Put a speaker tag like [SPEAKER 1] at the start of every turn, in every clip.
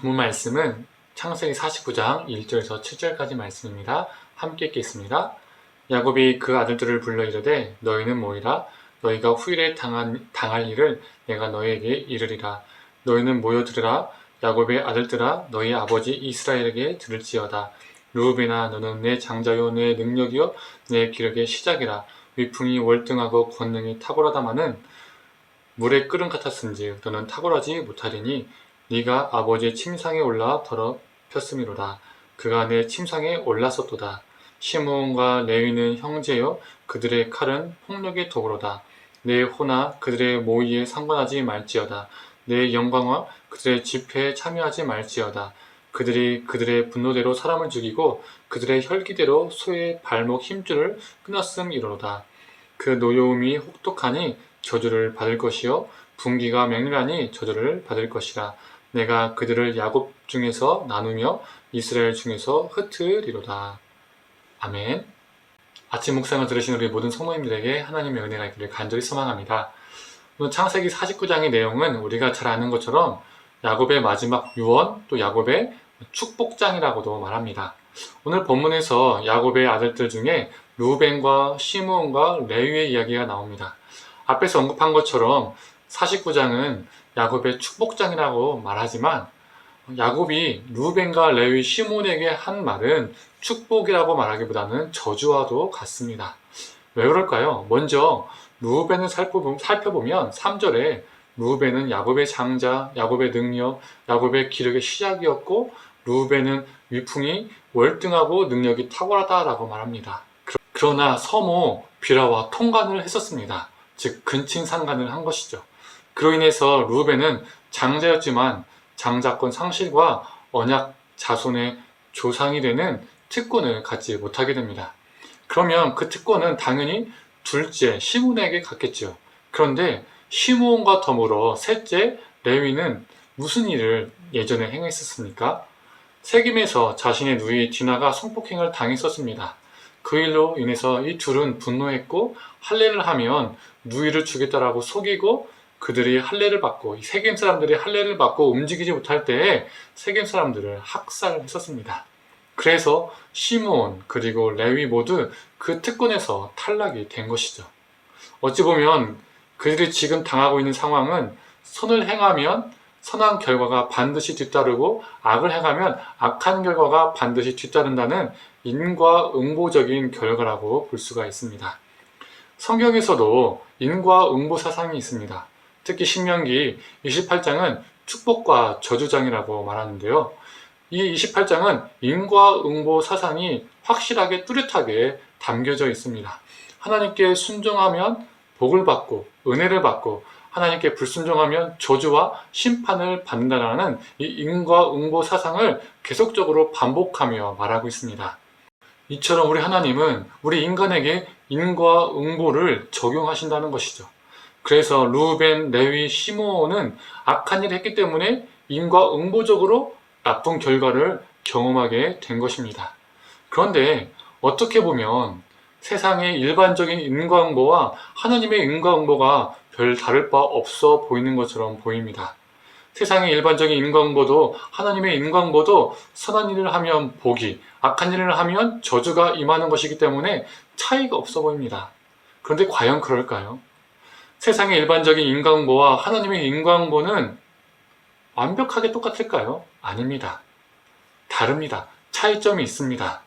[SPEAKER 1] 본문 말씀은 창세기 49장 1절에서 7절까지 말씀입니다. 함께 읽겠습니다. 야곱이 그 아들들을 불러 이르되 너희는 모이라. 너희가 후일에 당할 일을 내가 너희에게 이르리라. 너희는 모여 들으라. 야곱의 아들들아 너희 아버지 이스라엘에게 들을지어다. 르우벤아 너는 내 장자요 내 능력이요 내 기력의 시작이라. 위풍이 월등하고 권능이 탁월하다마는 물의 끓음 같았은지 너는 탁월하지 못하리니 네가 아버지의 침상에 올라 더럽혔음이로다. 그가 내 침상에 올랐었도다. 시므온과 레위는 형제요 그들의 칼은 폭력의 도구로다. 내 호나 그들의 모의에 상관하지 말지어다. 내 영광과 그들의 집회에 참여하지 말지어다. 그들이 그들의 분노대로 사람을 죽이고 그들의 혈기대로 소의 발목 힘줄을 끊었음이로다. 그 노여움이 혹독하니 저주를 받을 것이요 분기가 맹렬하니 저주를 받을 것이라. 내가 그들을 야곱 중에서 나누며 이스라엘 중에서 흩으리로다. 아멘. 아침 묵상을 들으신 우리 모든 성도님들에게 하나님의 은혜가 있기를 간절히 소망합니다. 오늘 창세기 49장의 내용은 우리가 잘 아는 것처럼 야곱의 마지막 유언, 또 야곱의 축복장이라고도 말합니다. 오늘 본문에서 야곱의 아들들 중에 르우벤과 시므온과 레위의 이야기가 나옵니다. 앞에서 언급한 것처럼 49장은 야곱의 축복장이라고 말하지만 야곱이 르우벤과 레위, 시므온에게 한 말은 축복이라고 말하기보다는 저주와도 같습니다. 왜 그럴까요? 먼저 르우벤을 살펴보면 3절에 르우벤은 야곱의 장자, 야곱의 능력, 야곱의 기력의 시작이었고 르우벤은 위풍이 월등하고 능력이 탁월하다라고 말합니다. 그러나 서모 비라와 통간을 했었습니다. 즉 근친상간을 한 것이죠. 그로 인해서 르우벤은 장자였지만 장자권 상실과 언약 자손의 조상이 되는 특권을 갖지 못하게 됩니다. 그러면 그 특권은 당연히 둘째 시므온에게 갔겠죠. 그런데 시므온과 더불어 셋째 레위는 무슨 일을 예전에 행했었습니까? 세겜에서 자신의 누이 디나가 성폭행을 당했었습니다. 그 일로 인해서 이 둘은 분노했고 할례를 하면 누이를 주겠다라고 속이고 그들이 할례를 받고 세겜 사람들이 할례를 받고 움직이지 못할 때에 세겜 사람들을 학살했었습니다. 그래서 시므온 그리고 레위 모두 그 특권에서 탈락이 된 것이죠. 어찌 보면 그들이 지금 당하고 있는 상황은 선을 행하면 선한 결과가 반드시 뒤따르고 악을 행하면 악한 결과가 반드시 뒤따른다는 인과응보적인 결과라고 볼 수가 있습니다. 성경에서도 인과응보 사상이 있습니다. 특히 신명기 28장은 축복과 저주장이라고 말하는데요. 이 28장은 인과응보 사상이 확실하게 뚜렷하게 담겨져 있습니다. 하나님께 순종하면 복을 받고 은혜를 받고 하나님께 불순종하면 저주와 심판을 받는다는 이 인과응보 사상을 계속적으로 반복하며 말하고 있습니다. 이처럼 우리 하나님은 우리 인간에게 인과응보를 적용하신다는 것이죠. 그래서 르우벤, 레위, 시므온은 악한 일을 했기 때문에 인과응보적으로 나쁜 결과를 경험하게 된 것입니다. 그런데 어떻게 보면 세상의 일반적인 인과응보와 하나님의 인과응보가 별 다를 바 없어 보이는 것처럼 보입니다. 세상의 일반적인 인과응보도 하나님의 인과응보도 선한 일을 하면 복이, 악한 일을 하면 저주가 임하는 것이기 때문에 차이가 없어 보입니다. 그런데 과연 그럴까요? 세상의 일반적인 인과응보와 하나님의 인과응보는 완벽하게 똑같을까요? 아닙니다. 다릅니다. 차이점이 있습니다.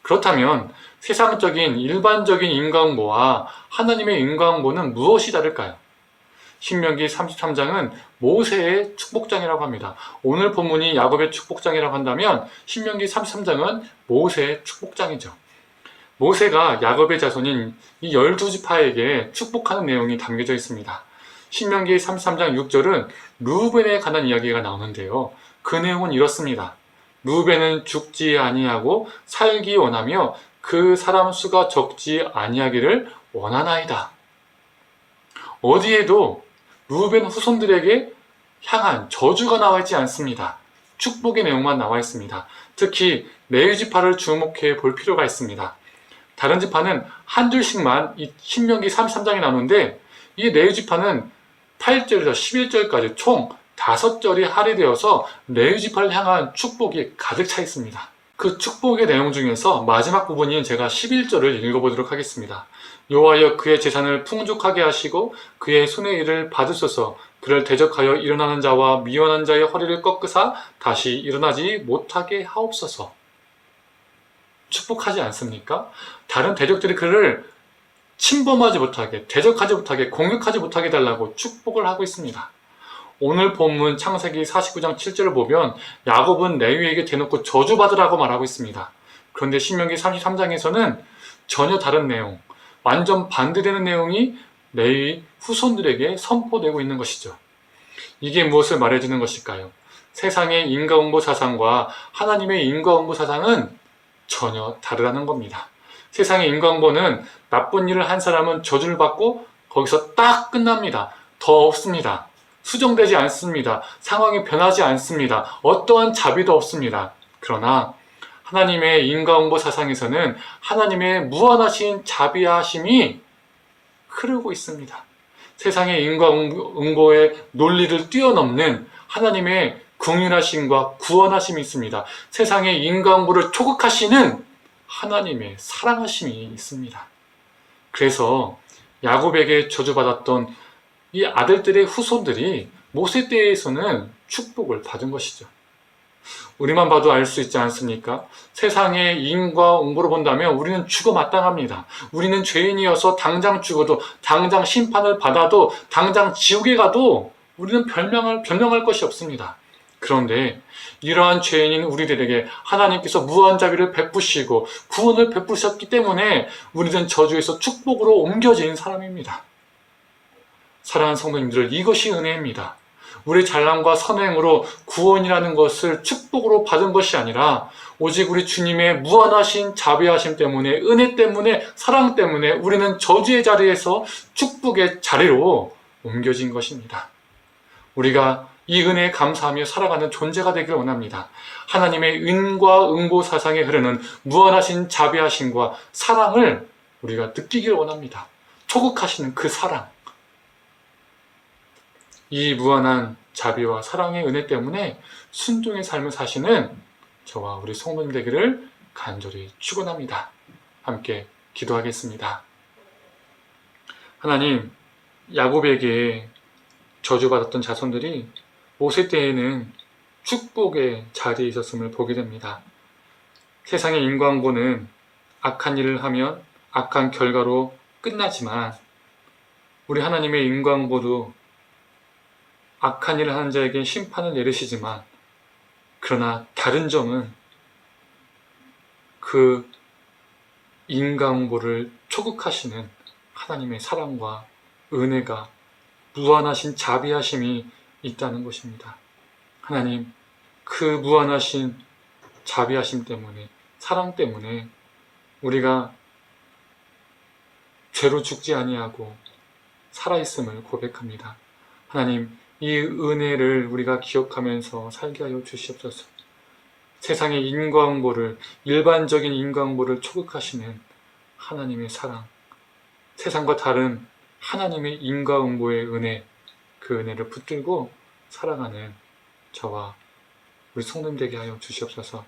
[SPEAKER 1] 그렇다면 세상적인 일반적인 인과응보와 하나님의 인과응보는 무엇이 다를까요? 신명기 33장은 모세의 축복장이라고 합니다. 오늘 본문이 야곱의 축복장이라고 한다면 신명기 33장은 모세의 축복장이죠. 모세가 야곱의 자손인 이 12지파에게 축복하는 내용이 담겨져 있습니다. 신명기 33장 6절은 르우벤에 관한 이야기가 나오는데요. 그 내용은 이렇습니다. 르우벤은 죽지 아니하고 살기 원하며 그 사람 수가 적지 아니하기를 원하나이다. 어디에도 르우벤 후손들에게 향한 저주가 나와 있지 않습니다. 축복의 내용만 나와 있습니다. 특히 레위 지파를 주목해 볼 필요가 있습니다. 다른 지파는 한 줄씩만 이 신명기 33장에 나오는데 이 레위 지파는 8절에서 11절까지 총 5절이 할애되어서 레위지파를 향한 축복이 가득 차 있습니다. 그 축복의 내용 중에서 마지막 부분인 제가 11절을 읽어보도록 하겠습니다. 여호와여 그의 재산을 풍족하게 하시고 그의 손의 일을 받으소서. 그를 대적하여 일어나는 자와 미워하는 자의 허리를 꺾으사 다시 일어나지 못하게 하옵소서. 축복하지 않습니까? 다른 대적들이 그를 침범하지 못하게, 대적하지 못하게, 공격하지 못하게 해달라고 축복을 하고 있습니다. 오늘 본문 창세기 49장 7절을 보면 야곱은 레위에게 대놓고 저주받으라고 말하고 있습니다. 그런데 신명기 33장에서는 전혀 다른 내용, 완전 반대되는 내용이 레위 후손들에게 선포되고 있는 것이죠. 이게 무엇을 말해주는 것일까요? 세상의 인과응보 사상과 하나님의 인과응보 사상은 전혀 다르다는 겁니다. 세상의 인과응보는 나쁜 일을 한 사람은 저주를 받고 거기서 딱 끝납니다. 더 없습니다. 수정되지 않습니다. 상황이 변하지 않습니다. 어떠한 자비도 없습니다. 그러나 하나님의 인과응보 사상에서는 하나님의 무한하신 자비하심이 흐르고 있습니다. 세상의 인과응보의 논리를 뛰어넘는 하나님의 긍휼하심과 구원하심이 있습니다. 세상의 인과응보를 초극하시는 하나님의 사랑하심이 있습니다. 그래서 야곱에게 저주받았던 이 아들들의 후손들이 모세 때에서는 축복을 받은 것이죠. 우리만 봐도 알 수 있지 않습니까? 세상의 인과응보로 본다면 우리는 죽어 마땅합니다. 우리는 죄인이어서 당장 죽어도, 당장 심판을 받아도, 당장 지옥에 가도 우리는 변명할 것이 없습니다. 그런데 이러한 죄인인 우리들에게 하나님께서 무한 자비를 베푸시고 구원을 베푸셨기 때문에 우리는 저주에서 축복으로 옮겨진 사람입니다. 사랑하는 성도님들, 이것이 은혜입니다. 우리 잘남과 선행으로 구원이라는 것을 축복으로 받은 것이 아니라 오직 우리 주님의 무한하신 자비하심 때문에, 은혜 때문에, 사랑 때문에 우리는 저주의 자리에서 축복의 자리로 옮겨진 것입니다. 우리가 이 은혜에 감사하며 살아가는 존재가 되기를 원합니다. 하나님의 인과응보 사상에 흐르는 무한하신 자비하심과 사랑을 우리가 느끼기를 원합니다. 초극하시는 그 사랑, 이 무한한 자비와 사랑의 은혜 때문에 순종의 삶을 사시는 저와 우리 성도님 되기를 간절히 축원합니다. 함께 기도하겠습니다. 하나님, 야곱에게 저주받았던 자손들이 모세 때에는 축복의 자리에 있었음을 보게 됩니다. 세상의 인과응보는 악한 일을 하면 악한 결과로 끝나지만 우리 하나님의 인과응보도 악한 일을 하는 자에게 심판을 내리시지만, 그러나 다른 점은 그 인과응보를 초극하시는 하나님의 사랑과 은혜가, 무한하신 자비하심이 있다는 것입니다. 하나님, 그 무한하신 자비하심 때문에, 사랑 때문에 우리가 죄로 죽지 아니하고 살아있음을 고백합니다. 하나님, 이 은혜를 우리가 기억하면서 살게 하여 주시옵소서. 세상의 인과응보를, 일반적인 인과응보를 초극하시는 하나님의 사랑, 세상과 다른 하나님의 인과응보의 은혜, 그 은혜를 붙들고 살아가는 저와 우리 성도님 되게 하여 주시옵소서.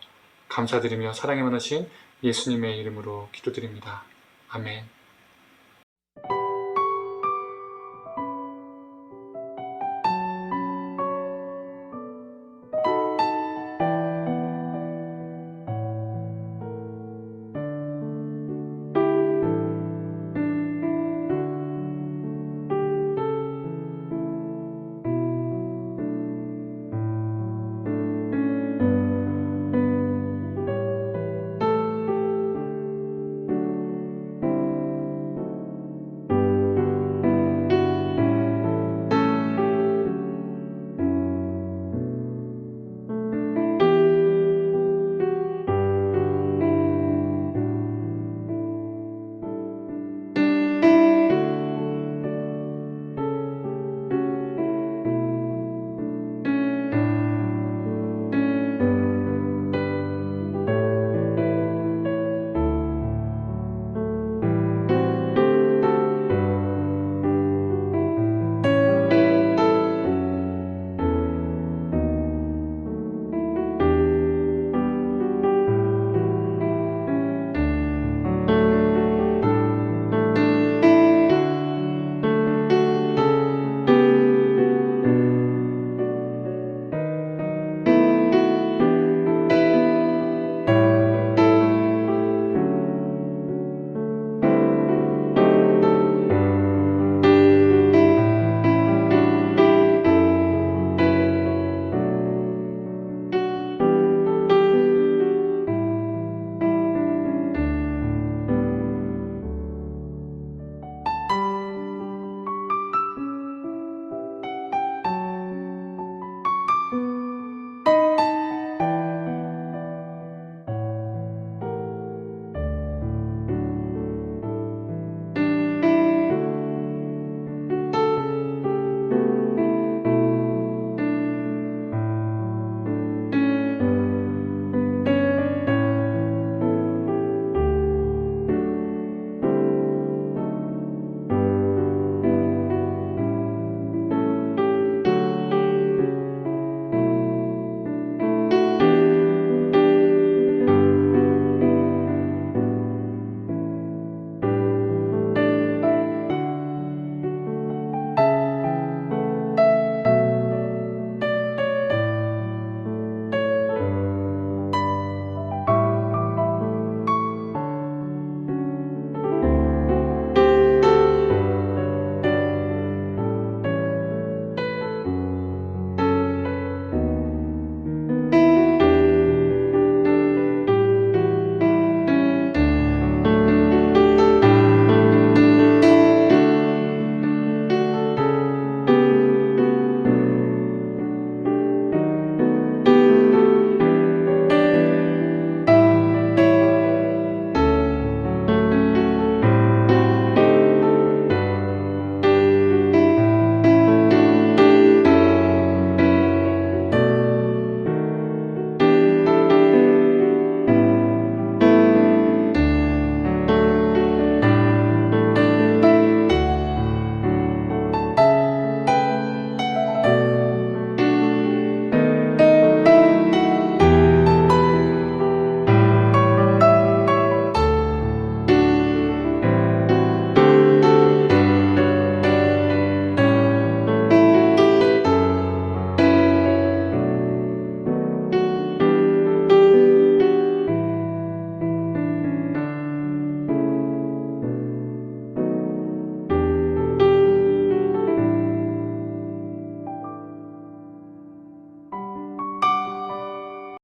[SPEAKER 1] 감사드리며 사랑에 많으신 예수님의 이름으로 기도드립니다. 아멘.